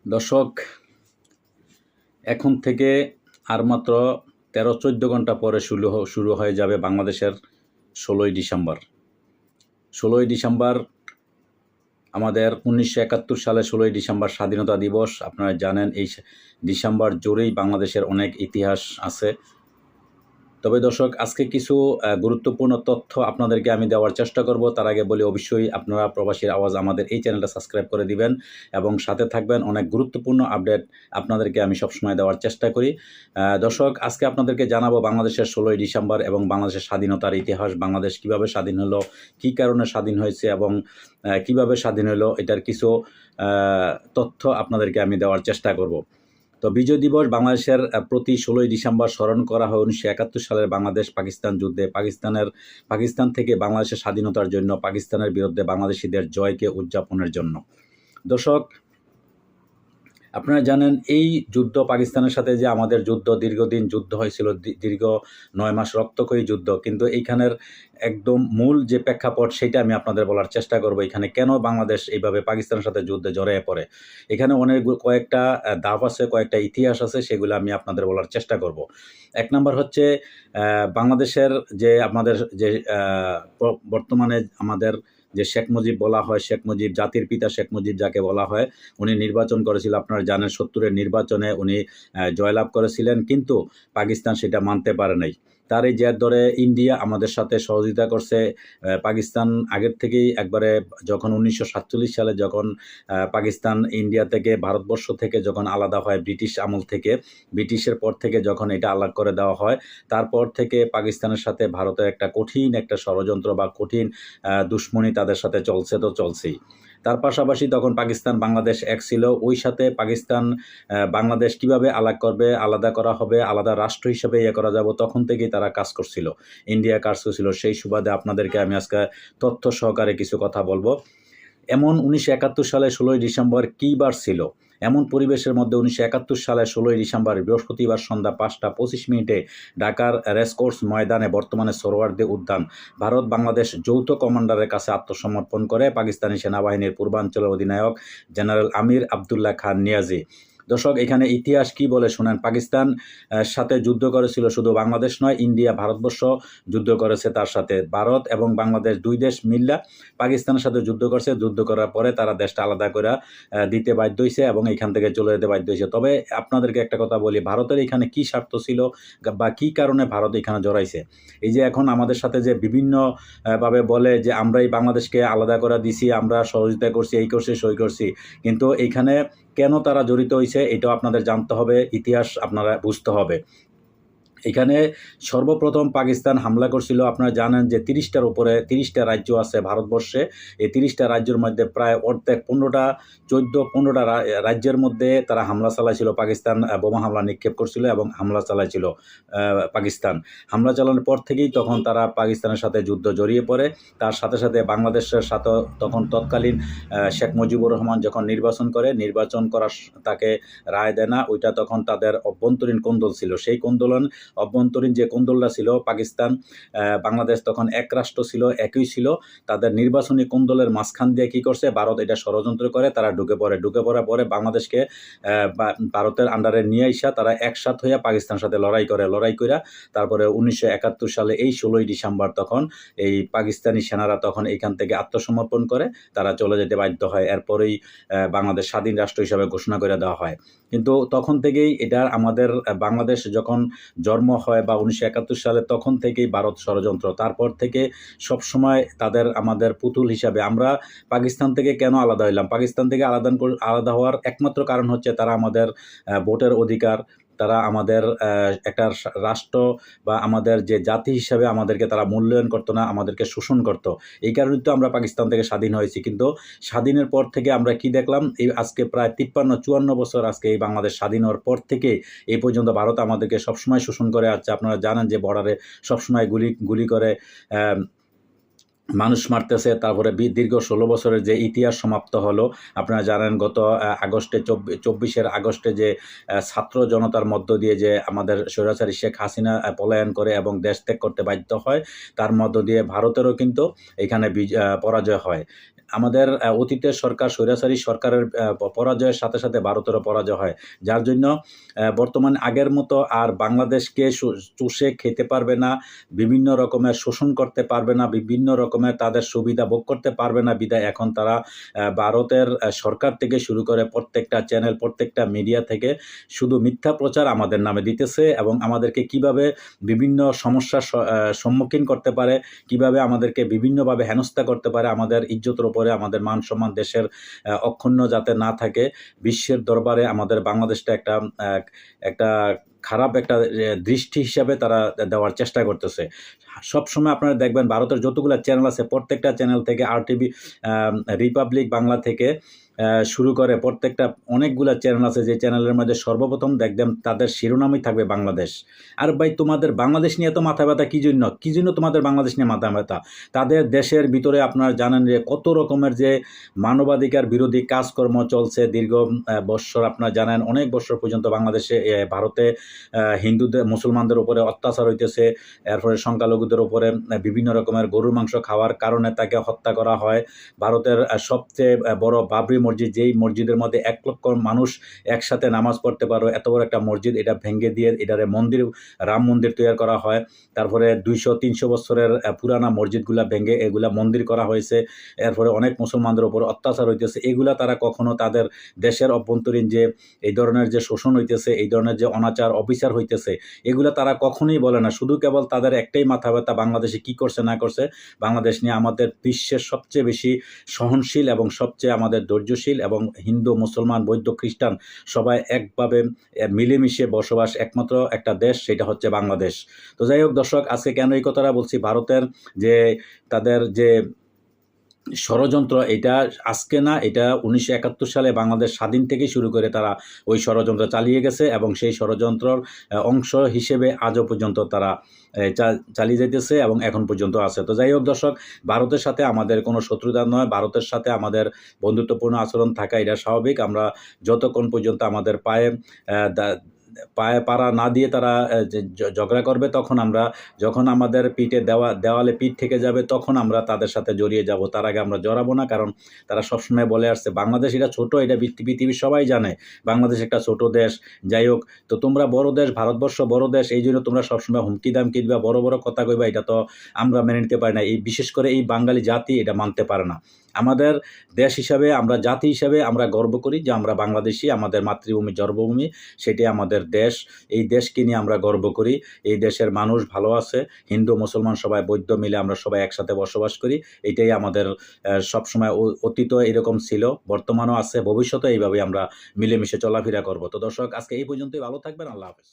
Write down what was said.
দর্শক, এখন থেকে আর মাত্র 13-14 ঘন্টা পরে শুরু হয়ে যাবে বাংলাদেশের 16ই ডিসেম্বর। 16ই ডিসেম্বর আমাদের 1971 সালে 16ই ডিসেম্বর স্বাধীনতা দিবস। আপনারা জানেন এই ডিসেম্বর জুড়েই বাংলাদেশের অনেক ইতিহাস আছে। তবে দর্শক, আজকে কিছু গুরুত্বপূর্ণ তথ্য আপনাদেরকে আমি দেওয়ার চেষ্টা করব। তার আগে বলি, অবশ্যই আপনারা প্রবাসীর আওয়াজ আমাদের এই চ্যানেলটা সাবস্ক্রাইব করে দিবেন এবং সাথে থাকবেন। অনেক গুরুত্বপূর্ণ আপডেট আপনাদেরকে আমি সবসময় দেওয়ার চেষ্টা করি। দর্শক, আজকে আপনাদেরকে জানাবো বাংলাদেশের 16ই ডিসেম্বর এবং বাংলাদেশের স্বাধীনতার ইতিহাস। বাংলাদেশ কিভাবে স্বাধীন হলো, কী কারণে স্বাধীন হয়েছে এবং কিভাবে স্বাধীন হলো, এটার কিছু তথ্য আপনাদেরকে আমি দেওয়ার চেষ্টা করব। তো বিজয় দিবস বাংলাদেশের প্রতি 16ই ডিসেম্বর স্মরণ করা হয় 1971 সালের বাংলাদেশ পাকিস্তান যুদ্ধে। পাকিস্তান থেকে বাংলাদেশের স্বাধীনতার জন্য পাকিস্তানের বিরুদ্ধে বাংলাদেশিদের জয়কে উদযাপনের জন্য। দর্শক, আপনারা জানেন এই যুদ্ধ, পাকিস্তানের সাথে যে আমাদের যুদ্ধ, দীর্ঘদিন যুদ্ধ হয়েছিল, দীর্ঘ 9 মাস রক্তক্ষয়ী যুদ্ধ। কিন্তু এইখানের একদম মূল যে প্রেক্ষাপট সেটা আমি আপনাদের বলার চেষ্টা করব। এখানে কেন বাংলাদেশ এইভাবে পাকিস্তানের সাথে যুদ্ধে জড়িয়ে পড়ে, এখানে কয়েকটা ধাপ আছে, কয়েকটা ইতিহাস আছে, সেগুলো আমি আপনাদের বলার চেষ্টা করব। এক নম্বর হচ্ছে বাংলাদেশের যে আমাদের যে বর্তমানে আমাদের যে শেখ মুজিব বলা হয়, শেখ মুজিব, জাতির পিতা শেখ মুজিব যাকে বলা হয়, উনি নির্বাচন করেছিল। আপনারা জানেন 70-এর নির্বাচনে উনি জয়লাভ করেছিলেন, কিন্তু পাকিস্তান সেটা মানতে পারে নাই। তার এই জের ধরে ইন্ডিয়া আমাদের সাথে সহযোগিতা করছে। পাকিস্তান আগের থেকেই একবারে যখন 1947 সালে যখন পাকিস্তান ইন্ডিয়া থেকে, ভারতবর্ষ থেকে যখন আলাদা হয় ব্রিটিশ আমল থেকে, ব্রিটিশের পর থেকে যখন এটা আলাদা করে দেওয়া হয়, তারপর থেকে পাকিস্তানের সাথে ভারতের একটা কঠিন একটা ষড়যন্ত্র বা কঠিন দুশ্মনী তাদের সাথে চলছে, তো চলছেই। তার পাশাপাশি তখন পাকিস্তান বাংলাদেশ এক ছিল। ওই সাথে পাকিস্তান বাংলাদেশ কিভাবে আলাদা করা হবে, আলাদা রাষ্ট্র হিসেবে করা যাব, তখন থেকেই তারা কাজ করছিল, ইন্ডিয়া কাজ করছিল। সেই সুবাদে আপনাদেরকে আমি আজকে তথ্য সহকারে কিছু কথা বলবো। এমন 1971 সালে 16ই ডিসেম্বর কী বার ছিল? এমন পরিবেশের মধ্যে 1971 সালে 16ই ডিসেম্বর বৃহস্পতিবার সন্ধ্যা 5টা 25 মিনিটে ঢাকার রেসকোর্স ময়দানে, বর্তমানে সোহরাওয়ার্দী উদ্যান, ভারত বাংলাদেশ যৌথ কমান্ডারের কাছে আত্মসমর্পণ করে পাকিস্তানি সেনাবাহিনীর পূর্বাঞ্চলের অধিনায়ক জেনারেল আমির আবদুল্লাহ খান নিয়াজি। দর্শক, এখানে ইতিহাস কি বলে শোনেন। পাকিস্তান সাথে যুদ্ধ করেছিল শুধু বাংলাদেশ নয়, ইন্ডিয়া, ভারতবর্ষ যুদ্ধ করেছে তার সাথে। ভারত এবং বাংলাদেশ দুই দেশ মিল্লা পাকিস্তানের সাথে যুদ্ধ করছে। যুদ্ধ করার পরে তারা দেশটা আলাদা করে দিতে বাধ্য হয়েছে এবং এখান থেকে চলে যেতে বাধ্য হয়েছে। তবে আপনাদেরকে একটা কথা বলি, ভারতের এখানে কি স্বার্থ ছিল বা কী কারণে ভারত এখানে জড়াইছে? এই যে এখন আমাদের সাথে যে বিভিন্ন ভাবে বলে যে আমরাই বাংলাদেশকে আলাদা করে দিছি, আমরা সহযোগিতা করছি, এই করছি, সই করছি, কিন্তু এইখানে কেন তারা জড়িত হয়েছে এটাও আপনাদের জানতে হবে, ইতিহাস আপনারা বুঝতে হবে। এখানে সর্বপ্রথম পাকিস্তান হামলা করছিল। আপনারা জানেন যে 30টার উপরে 30টা রাজ্য আছে ভারতবর্ষে। এই 30টা রাজ্যের মধ্যে প্রায় অর্ধেক 15টা রাজ্যের মধ্যে তারা হামলা চালাইছিল। পাকিস্তান বোমা হামলা নিক্ষেপ করছিল এবং হামলা চালাইছিল পাকিস্তান। হামলা চালানোর পর থেকেই তখন তারা পাকিস্তানের সাথে যুদ্ধ জড়িয়ে পড়ে। তার সাথে সাথে বাংলাদেশের সাথে তখন তৎকালীন শেখ মুজিবুর রহমান যখন নির্বাচন করার তাকে রায় দেয় না, ওইটা তখন তাদের অভ্যন্তরীণ কোন্দল ছিল। সেই অভ্যন্তরীণ যে কোন্দলটা ছিল, পাকিস্তান বাংলাদেশ তখন এক রাষ্ট্র ছিল, একই ছিল। তাদের নির্বাচনী কোন্দলের মাঝখান দিয়ে কী করছে, ভারত এটা ষড়যন্ত্র করে, তারা ঢুকে পড়ার পরে বাংলাদেশকে ভারতের আন্ডারে নিয়ে আসা তারা একসাথ হইয়া পাকিস্তানের সাথে লড়াই করে তারপরে 1971 সালে এই 16ই ডিসেম্বর তখন এই পাকিস্তানি সেনারা তখন এইখান থেকে আত্মসমর্পণ করে তারা চলে যেতে বাধ্য হয়। এরপরেই বাংলাদেশ স্বাধীন রাষ্ট্র হিসাবে ঘোষণা করে দেওয়া হয়। কিন্তু তখন থেকেই এটা আমাদের বাংলাদেশ যখন জন্ম হয় বা 1971 সালে, তখন থেকেই ভারত ষড়যন্ত্র। তারপর থেকে সবসময় আমাদের পুতুল হিসাবে। আমরা পাকিস্তান থেকে কেন আলাদা হইলাম? পাকিস্তান থেকে আলাদা হওয়ার একমাত্র কারণ হচ্ছে তারা আমাদের ভোটের অধিকার, তারা আমাদের একটা রাষ্ট্র বা আমাদের যে জাতি হিসাবে আমাদেরকে তারা মূল্যায়ন করতো না, আমাদেরকে শোষণ করতো। এই কারণে তো আমরা পাকিস্তান থেকে স্বাধীন হয়েছি। কিন্তু স্বাধীনের পর থেকে আমরা কি দেখলাম, এই আজকে প্রায় 53-54 বছর আজকে এই বাংলাদেশ স্বাধীন হওয়ার পর থেকে এই পর্যন্ত ভারত আমাদেরকে সবসময় শোষণ করে আসছে। আপনারা জানেন যে বর্ডারে সবসময় গুলি করে মানুষ মারতেছে। তারপরে দীর্ঘ 16 বছরের যে ইতিহাস সমাপ্ত হলো। আপনারা জানেন গত আগস্টে 24 আগস্টে যে ছাত্র জনতার মধ্য দিয়ে যে আমাদের স্বৈরাচারী শেখ হাসিনা পলায়ন করে এবং দেশ ত্যাগ করতে বাধ্য হয়, তার মধ্য দিয়ে ভারতেরও কিন্তু এখানে পরাজয় হয়। আমাদের অতীতের সরকার স্বৈরাচারী সরকারের পরাজয়ের সাথে সাথে ভারতেরও পরাজয় হয়, যার জন্য বর্তমান আগের মতো আর বাংলাদেশকে চুষে খেতে পারবে না, বিভিন্ন রকমের শোষণ করতে পারবে না, বিভিন্ন রকমের তাদের সুবিধা ভোগ করতে পারবে না। বিধায় এখন তারা ভারতের সরকার থেকে শুরু করে প্রত্যেকটা চ্যানেল, প্রত্যেকটা মিডিয়া থেকে শুধু মিথ্যা প্রচার আমাদের নামে দিতেছে এবং আমাদেরকে কিভাবে বিভিন্ন সমস্যার সম্মুখীন করতে পারে, কিভাবে আমাদেরকে বিভিন্নভাবে হেনস্থা করতে পারে, আমাদের ইজ্জতের উপরে, আমাদের মান সম্মান দেশের অক্ষুণ্ণ যাতে না থাকে, বিশ্বের দরবারে আমাদের বাংলাদেশটা একটা খারাপ একটা দৃষ্টি হিসাবে তারা দেওয়ার চেষ্টা করতেছে। সবসময় আপনারা দেখবেন ভারতের যতগুলো চ্যানেল আছে প্রত্যেকটা চ্যানেল থেকে RTV, রিপাবলিক বাংলা থেকে শুরু করে প্রত্যেকটা অনেকগুলো চ্যানেল আছে, যে চ্যানেলের মধ্যে সর্বপ্রথম দেখবেন তাদের শিরোনামই থাকবে বাংলাদেশ। আর ভাই, তোমাদের বাংলাদেশ নিয়ে এত মাথা ব্যথা কী জন্য তোমাদের বাংলাদেশ নিয়ে মাথা ব্যথা? তাদের দেশের ভিতরে আপনারা জানেন যে কত রকমের যে মানবাধিকার বিরোধী কাজকর্ম চলছে দীর্ঘ বৎসর। আপনারা জানেন অনেক বছর পর্যন্ত বাংলাদেশে, ভারতে হিন্দুদের, মুসলমানদের উপরে অত্যাচার হইতেছে। এরপরে সংখ্যালঘুদের উপরে বিভিন্ন রকমের গরুর মাংস খাওয়ার কারণে তাকে হত্যা করা হয়। ভারতের সবচেয়ে বড় বাবরি মসজিদ, যেই মসজিদের মধ্যে 1 লক্ষ মানুষ একসাথে নামাজ পড়তে পারো, এত বড় একটা মসজিদ, এটা ভেঙে দিয়ে এটারে মন্দির, রাম মন্দির তৈরি করা হয়। তারপরে 200-300 বছরের পুরানা মসজিদগুলা ভেঙে এগুলা মন্দির করা হয়েছে। এরপরে অনেক মুসলমানদের উপর অত্যাচার হইতেছে। এগুলা তারা কখনো তাদের দেশের অভ্যন্তরীণ যে এই ধরনের যে শোষণ হইতেছে, এই ধরনের যে অনাচার অবিচার হইতেছে, এগুলা তারা কখনোই বলে না। শুধু কেবল তাদের একটাই মাথা ব্যথা, বাংলাদেশে কী করছে না করছে। বাংলাদেশ নিয়ে আমাদের বিশ্বের সবচেয়ে বেশি সহনশীল এবং সবচেয়ে আমাদের ধৈর্যশীল এবং হিন্দু, মুসলমান, বৌদ্ধ, খ্রিস্টান সবাই একভাবে মিলেমিশে বসবাস একমাত্র একটা দেশ, সেটা হচ্ছে বাংলাদেশ। তো যাই হোক দর্শক, আজকে কেন এই কথাটা বলছি, ভারতের যে তাদের যে ষড়যন্ত্র, এটা আজকে না, এটা 1971 সালে বাংলাদেশ স্বাধীন থেকে শুরু করে তারা ওই ষড়যন্ত্র চালিয়ে গেছে এবং সেই ষড়যন্ত্রর অংশ হিসেবে আজও পর্যন্ত তারা চালিয়ে যেতেছে এবং এখন পর্যন্ত আছে। তো যাই হোক দর্শক, ভারতের সাথে আমাদের কোনো শত্রুতা নয়, ভারতের সাথে আমাদের বন্ধুত্বপূর্ণ আচরণ থাকা এটা স্বাভাবিক। আমরা যতক্ষণ পর্যন্ত আমাদের পায়ে পাড়া না দিয়ে তারা ঝগড়া করবে, যখন আমাদের পিঠে দেওয়ালে পিঠ থেকে যাবে, তখন আমরা তাদের সাথে জড়িয়ে যাব। তার আগে আমরা জড়াবো না, কারণ তারা সবসময় বলে আসছে বাংলাদেশ এটা ছোট, এটা পৃথিবীর সবাই জানে বাংলাদেশ একটা ছোট দেশ। যাই হোক, তো তোমরা বড় দেশ, ভারতবর্ষ বড় দেশ, এই জন্য তোমরা সবসময় হুমকি দামকি দিবা, বড় বড় কথা কইবা, এটা তো আমরা মেনে নিতে পারি না। এই বিশেষ করে এই বাঙালি জাতি এটা মানতে পারে না। আমাদের দেশ হিসাবে, আমরা জাতি হিসাবে আমরা গর্ব করি যে আমরা বাংলাদেশি, আমাদের মাতৃভূমি, জন্মভূমি, সেটাই আমাদের দেশ। এই দেশকে নিয়ে আমরা গর্ব করি। এই দেশের মানুষ ভালো আছে, হিন্দু, মুসলমান সবাই, বৌদ্ধ মিলে আমরা সবাই একসাথে বসবাস করি। এটাই আমাদের সবসময়, অতীত এরকম ছিল, বর্তমানও আছে, ভবিষ্যতে এইভাবেই আমরা মিলেমিশে চলাফেরা করব। তো দর্শক, আজকে এই পর্যন্তই। ভালো থাকবেন। আল্লাহ হাফেজ।